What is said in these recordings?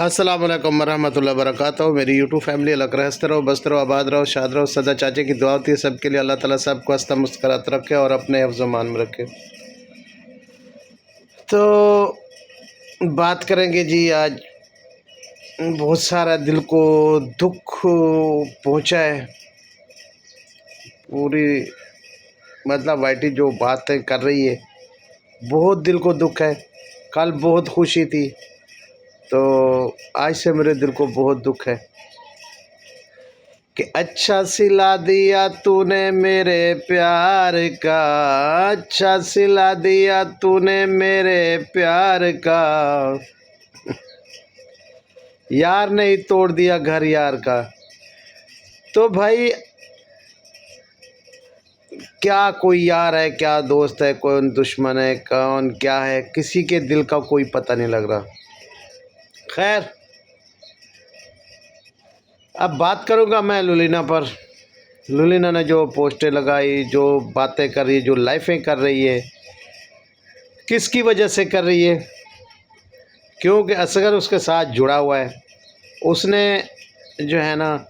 अस्सलाम वालेकुम वरहमतुल्लाहि वबरकातुहू। मेरी यूट्यूब फैमिली अलग रहते रहो, बस्त रहो, आबाद रहो, शाद रहो। सदा चाचे की दुआ होती है सबके लिए। अल्लाह ताला सबको हंसता मुस्कुरात रखे और अपने हिफ्ज़ मान में रखे। तो बात करेंगे जी आज। बहुत सारा दिल को दुख पहुँचा है। पूरी मतलब वाइटी जो बातें कर रही है, बहुत दिल को दुख है। कल बहुत खुशी थी, तो आज से मेरे दिल को बहुत दुख है कि अच्छा सिला दिया तूने मेरे प्यार का, अच्छा सिला दिया तूने मेरे प्यार का, यार ने ही तोड़ दिया घर यार का। तो भाई क्या कोई यार है, क्या दोस्त है, कौन दुश्मन है, कौन क्या है, किसी के दिल का कोई पता नहीं लग रहा। खैर, अब बात करूँगा मैं लुलिना पर। लुलिना ने जो पोस्टें लगाई, जो बातें कर रही है, जो लाइफें कर रही है, किसकी वजह से कर रही है? क्योंकि असगर उसके साथ जुड़ा हुआ है। उसने जो है ना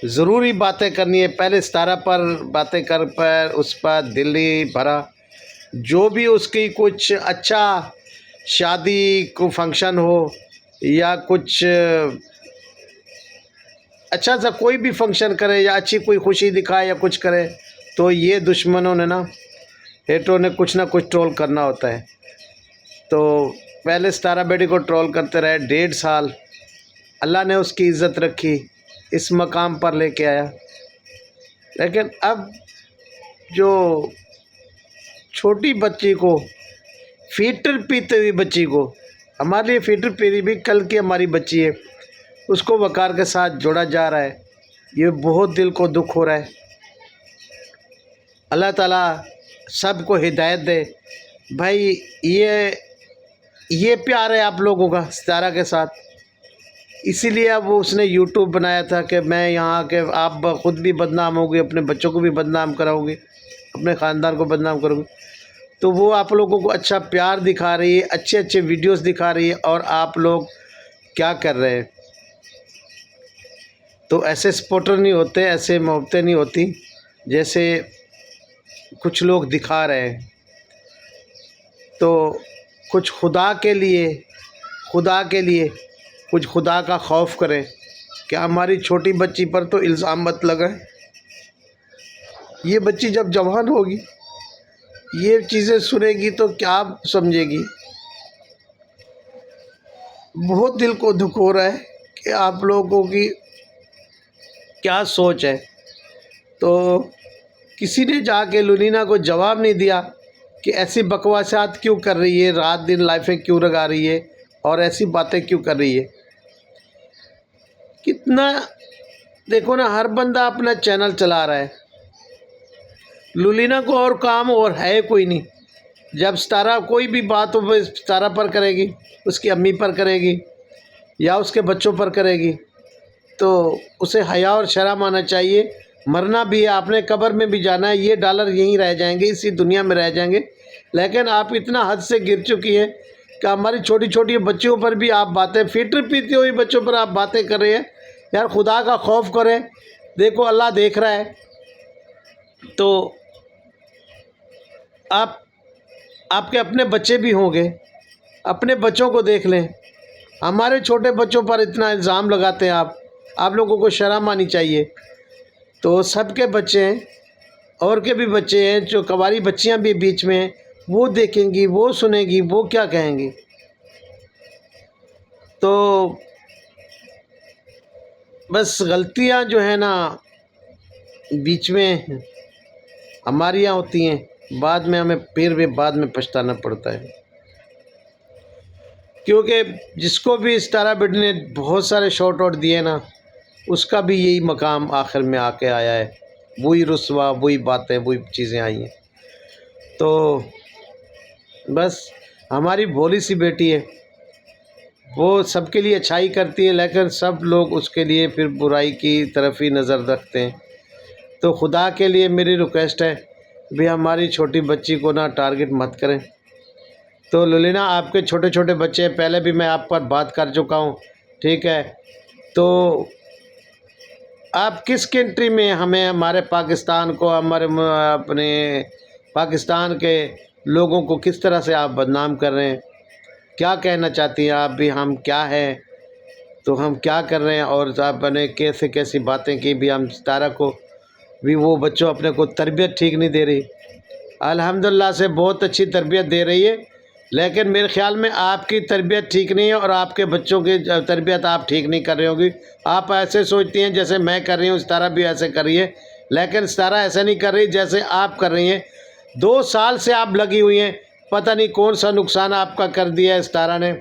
ज़रूरी बातें करनी है। पहले सितारा पर बातें कर पर उस पर दिल्ली भरा। जो भी उसकी कुछ अच्छा शादी को फंक्शन हो या कुछ अच्छा सा कोई भी फंक्शन करे या अच्छी कोई खुशी दिखाए या कुछ करे, तो ये दुश्मनों ने ना, हेटरों ने कुछ ना कुछ ट्रोल करना होता है। तो पहले सितारा बेटी को ट्रोल करते रहे 1.5 साल। अल्लाह ने उसकी इज़्ज़त रखी, इस मकाम पर लेके आया। लेकिन अब जो छोटी बच्ची को, फीटर पीते हुई बच्ची को, हमारे लिए फीटर पी भी कल की हमारी बच्ची है, उसको वकार के साथ जोड़ा जा रहा है। ये बहुत दिल को दुख हो रहा है। अल्लाह ताला सबको हिदायत दे। भाई ये प्यार है आप लोगों का सितारा के साथ। इसीलिए अब उसने यूट्यूब बनाया था कि मैं यहाँ के आप ख़ुद भी बदनाम होगी, अपने बच्चों को भी बदनाम कराओगे, अपने ख़ानदान को बदनाम करोगे। तो वो आप लोगों को अच्छा प्यार दिखा रही है, अच्छे अच्छे वीडियोस दिखा रही है, और आप लोग क्या कर रहे हैं? तो ऐसे सपोर्टर नहीं होते, ऐसे मोहब्बतें नहीं होती जैसे कुछ लोग दिखा रहे हैं। तो कुछ खुदा के लिए कुछ खुदा का खौफ करें कि हमारी छोटी बच्ची पर तो इल्ज़ाम मत लगाएं। ये बच्ची जब जवान होगी, ये चीज़ें सुनेगी तो क्या समझेगी? बहुत दिल को दुख हो रहा है कि आप लोगों की क्या सोच है। तो किसी ने जाके लुलिना को जवाब नहीं दिया कि ऐसी बकवासात क्यों कर रही है, रात दिन लाइफें क्यों लगा रही है और ऐसी बातें क्यों कर रही है। कितना देखो ना, हर बंदा अपना चैनल चला रहा है। लुलिना को और काम और है कोई नहीं। जब सितारा कोई भी बात हो, सितारा पर करेगी, उसकी अम्मी पर करेगी या उसके बच्चों पर करेगी, तो उसे हया और शर्म आना चाहिए। मरना भी है, आपने कब्र में भी जाना है। ये डॉलर यहीं रह जाएंगे, इसी दुनिया में रह जाएंगे। लेकिन आप इतना हद से गिर चुकी हैं कि हमारी छोटी छोटी बच्चियों पर भी आप बातें, फिटर पीती हुई बच्चों पर आप बातें कर रहे हैं। यार खुदा का खौफ करें। देखो अल्लाह देख रहा है। तो आपके अपने बच्चे भी होंगे, अपने बच्चों को देख लें। हमारे छोटे बच्चों पर इतना इल्ज़ाम लगाते हैं आप लोगों को शर्म आनी चाहिए। तो सबके बच्चे हैं, और के भी बच्चे हैं, जो कवारी बच्चियां भी बीच में हैं, वो देखेंगी, वो सुनेंगी, वो क्या कहेंगी। तो बस गलतियां जो है ना बीच में हमारी यहाँ होती हैं, बाद में हमें फिर भी बाद में पछताना पड़ता है। क्योंकि जिसको भी सितारा बेटी ने बहुत सारे शॉट आउट दिए ना, उसका भी यही मकाम आखिर में आके आया है। वही रुस्वा, वही बातें, वही चीज़ें आई हैं। तो बस हमारी भोली सी बेटी है, वो सबके लिए अच्छाई करती है, लेकिन सब लोग उसके लिए फिर बुराई की तरफ ही नज़र रखते हैं। तो खुदा के लिए मेरी रिक्वेस्ट है भी हमारी छोटी बच्ची को ना टारगेट मत करें। तो लुलिना, आपके छोटे छोटे बच्चे हैं, पहले भी मैं आप पर बात कर चुका हूँ ठीक है। तो आप किस कंट्री में हमें, हमारे पाकिस्तान को, हमारे अपने पाकिस्तान के लोगों को किस तरह से आप बदनाम कर रहे हैं? क्या कहना चाहती हैं आप भी, हम क्या हैं, तो हम क्या कर रहे हैं? और आपने कैसे कैसी बातें की भी, हम सितारा को भी, वो बच्चों अपने को तरबियत ठीक नहीं दे रही। अल्हम्दुलिल्लाह से बहुत अच्छी तरबियत दे रही है, लेकिन मेरे ख़्याल में आपकी तरबियत ठीक नहीं है और आपके बच्चों की तरबियत आप ठीक नहीं कर रही होगी। आप ऐसे सोचती हैं जैसे मैं कर रही हूँ, सितारा भी ऐसे कर रही है, लेकिन सितारा ऐसा नहीं कर रही जैसे आप कर रही हैं। 2 साल से आप लगी हुई हैं, पता नहीं कौन सा नुकसान आपका कर दिया है सितारा ने।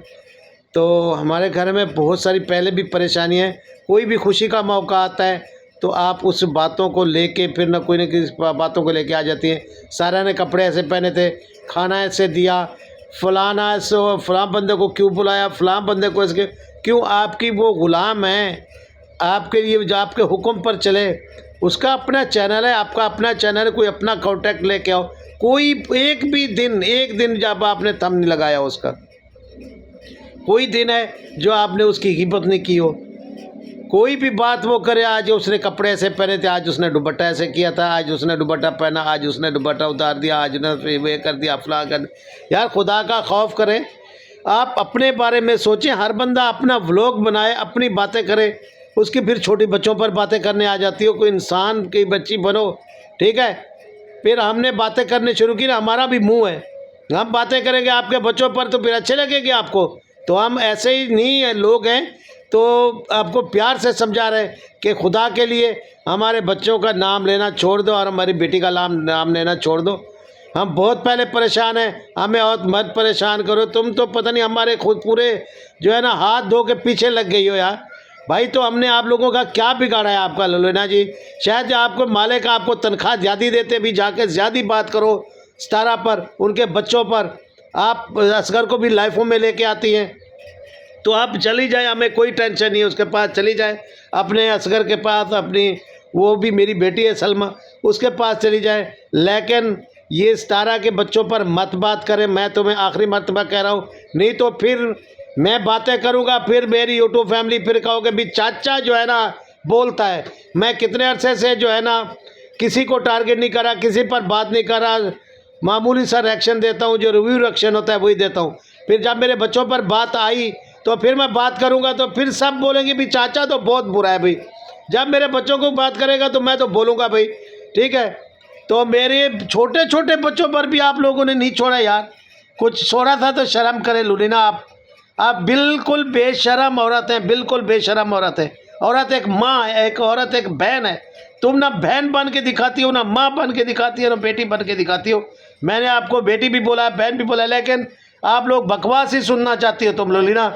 तो हमारे घर में बहुत सारी पहले भी परेशानी है, कोई भी खुशी का मौका आता है तो आप उस बातों को लेके फिर न कोई न किसी बातों को लेके आ जाती हैं। सारा ने कपड़े ऐसे पहने थे, खाना ऐसे दिया, फलाना ऐसे, फलां बंदे को क्यों बुलाया, फलां बंदे को इसके क्यों, आपकी वो ग़ुलाम है, आपके लिए जो आपके हुक्म पर चले। उसका अपना चैनल है, आपका अपना चैनल है, कोई अपना कॉन्टैक्ट लेके आओ। कोई एक दिन जब आपने थंब नहीं लगाया उसका, कोई दिन है जो आपने उसकी ग़ीबत नहीं की हो। कोई भी बात वो करे, आज उसने कपड़े ऐसे पहने थे, आज उसने दुपट्टा ऐसे किया था, आज उसने दुपट्टा पहना, आज उसने दुपट्टा उतार दिया, आज उसने वे कर दिया, फलां कर दिया। यार खुदा का खौफ करें, आप अपने बारे में सोचें। हर बंदा अपना व्लॉग बनाए, अपनी बातें करे, उसकी फिर छोटी बच्चों पर बातें करने आ जाती हो। कोई इंसान की बच्ची बनो, ठीक है। फिर हमने बातें करने शुरू की ना, हमारा भी मुँह है, हम बातें करेंगे आपके बच्चों पर तो फिर अच्छे लगेंगे आपको। तो हम ऐसे ही नहीं है लोग हैं, तो आपको प्यार से समझा रहे हैं कि खुदा के लिए हमारे बच्चों का नाम लेना छोड़ दो और हमारी बेटी का नाम लेना छोड़ दो। हम बहुत पहले परेशान हैं, हमें और मत परेशान करो। तुम तो पता नहीं हमारे खुद पूरे जो है ना हाथ धो के पीछे लग गई हो यार भाई। तो हमने आप लोगों का क्या बिगाड़ा है आपका लुलीना जी? शायद आपको मालिक आपको तनख्वाह ज़्यादा देते भी, जाके ज़्यादा बात करो सितारा पर, उनके बच्चों पर। आप असगर को भी लाइफों में लेके आती हैं, तो आप चली जाए, हमें कोई टेंशन नहीं है, उसके पास चली जाए, अपने असगर के पास, अपनी वो भी मेरी बेटी है सलमा, उसके पास चली जाए। लेकिन ये सितारा के बच्चों पर मत बात करें, मैं तुम्हें आखिरी मर्तबा कह रहा हूँ, नहीं तो फिर मैं बातें करूँगा, फिर मेरी यूट्यूब फैमिली फिर कहोगे भी चाचा जो है ना बोलता है। मैं कितने अरसे से जो है ना किसी को टारगेट नहीं करा, किसी पर बात नहीं करा, मामूली सा रिएक्शन देता हूँ, जो रिव्यू रिएक्शन होता है वही देता हूँ। फिर जब मेरे बच्चों पर बात आई तो फिर मैं बात करूंगा तो फिर सब बोलेंगे भी चाचा तो बहुत बुरा है भाई। जब मेरे बच्चों को बात करेगा तो मैं तो बोलूँगा भाई, ठीक है। तो मेरे छोटे छोटे बच्चों पर भी आप लोगों ने नहीं छोड़ा यार, कुछ छोड़ा था तो शर्म करे लुलीना। आप बिल्कुल बेशरम औरत हैं, बिल्कुल बेशरम औरत है। औरत एक माँ है, एक औरत एक बहन है। तुम ना बहन बन के दिखाती हो, ना माँ बन के दिखाती हो, ना बेटी बन के दिखाती हो। मैंने आपको बेटी भी बोला, बहन भी बोला, लेकिन आप लोग बकवास ही सुनना चाहती हो तुम लुलीना।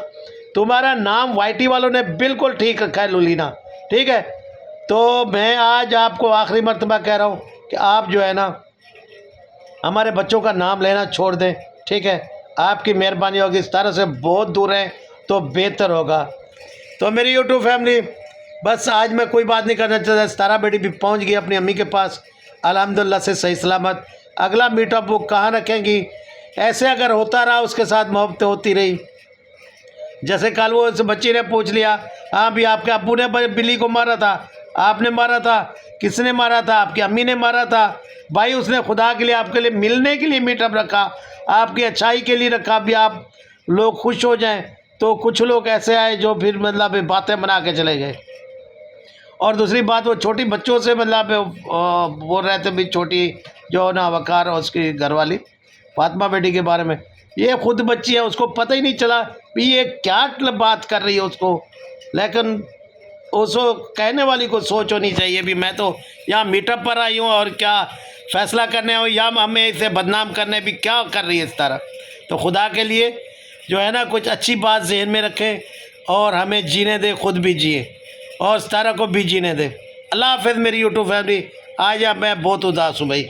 तुम्हारा नाम वाईटी वालों ने बिल्कुल ठीक रखा है लुलीना, ठीक है। तो मैं आज आपको आखिरी मर्तबा कह रहा हूँ कि आप जो है ना हमारे बच्चों का नाम लेना छोड़ दें, ठीक है। आपकी मेहरबानी होगी, इस तरह से बहुत दूर हैं तो बेहतर होगा। तो मेरी यूट्यूब फैमिली, बस आज मैं कोई बात नहीं करना चाहता। सितारा बेटी भी पहुँच गई अपनी अम्मी के पास अल्हम्दुलिल्लाह से सही सलामत। अगला मीटअप वो कहाँ रखेंगी, ऐसे अगर होता रहा, उसके साथ मोहब्बत होती रही। जैसे कल वो उस बच्ची ने पूछ लिया, हाँ भी आपके अब्बू ने बिल्ली को मारा था, आपने मारा था, किसने मारा था, आपकी अम्मी ने मारा था। भाई उसने खुदा के लिए आपके लिए मिलने के लिए मीटअप रखा, आपकी अच्छाई के लिए रखा, भी आप लोग खुश हो जाएं। तो कुछ लोग ऐसे आए जो फिर मतलब बातें बना के चले गए। और दूसरी बात, वो छोटी बच्चों से मतलब बोल रहे थे भी, छोटी जो ना वकार और उसकी घरवाली फातिमा बेटी के बारे में, ये खुद बच्ची है, उसको पता ही नहीं चला भी ये क्या बात कर रही है उसको। लेकिन उसको कहने वाली को सोच होनी चाहिए भी, मैं तो यहाँ मीटअप पर आई हूँ और क्या फ़ैसला करने हो, या हमें इसे बदनाम करने भी क्या कर रही है इस तरह। तो खुदा के लिए जो है ना कुछ अच्छी बात जहन में रखें और हमें जीने दे, खुद भी जिए और इस तरह को भी जीने दे। अल्लाह हाफ़िज़ मेरी यूट्यूब फैमिली। आज अब मैं बहुत उदास हूँ भाई।